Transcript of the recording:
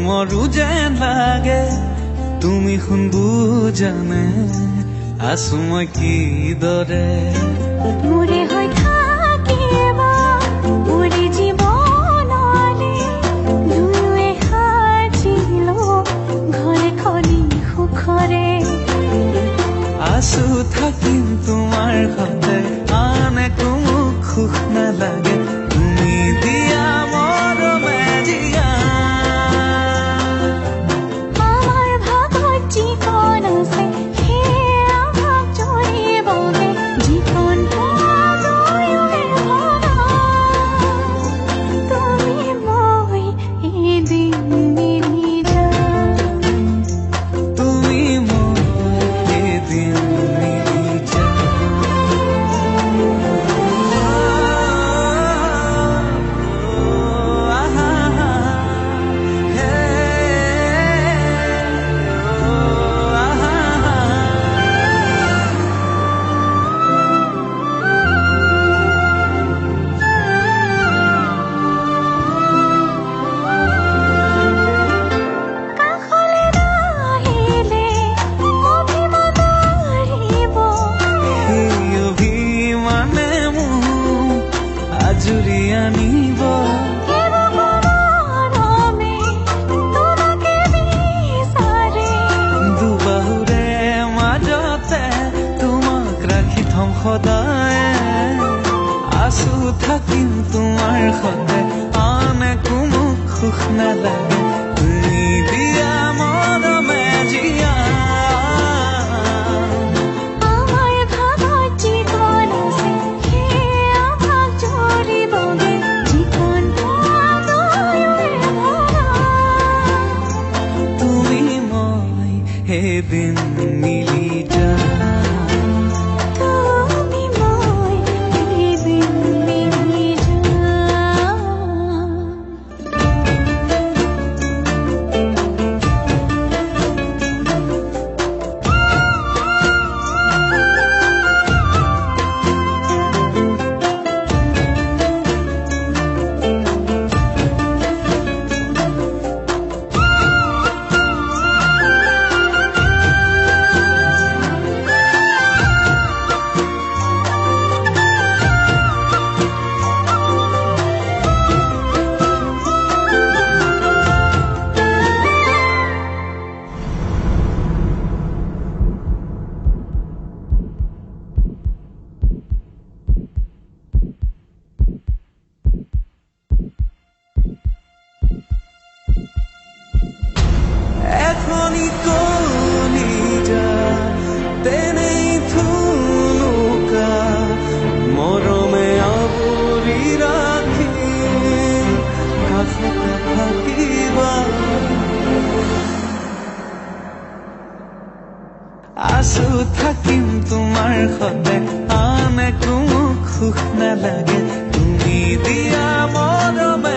মৰু যেন লাগে তুমি শুন বুজানে আছো মই কিদৰে মোৰে হৈ থাকিবা মোৰে জীৱনলে দুয়োৱে সাজিলো ঘৰে খনি সুখৰে আছো থাকিম তোমাৰ সতে আন একো মোক সুখ নালাগে তুমি দিয়া মৰমে জিয়া আমাৰ ভাগত যিকণ আছে সেয়া আমাক জৰিবগে যিকণ দুয়োৱে ভৰা তুমি মই এদিন মিলি যাম তুমি মই এদিন মিলি কাষলে নাহিলে অভিমান আহিব সেই অভিমানে মোক আজৰি আনিব মৰমে তোমাকে বিচাৰে দুবাহুৰে মাজতে তোমাক ৰাখি থম সদায় আছো থাকিম তোমাৰ সতে আন একো মোক সুখ নালাগে তুমি দিয়া মৰমে জিয়া আমাৰ ভাগত যিকণ আছে সেয়া আমাক জৰিবগে যিকণ দুয়োৱে ভৰা তুমি মই এদিন মিলি যাম তুমি মই এদিন মিলি যাম এখনি কলিজা তেনেই থুনুকা মৰমে আৱৰি ৰাখি কাষতে থাকিবা আছো থাকিম তোমাৰ সতে আন একো মোক সুখ নালাগে তুমি দিয়া মৰমে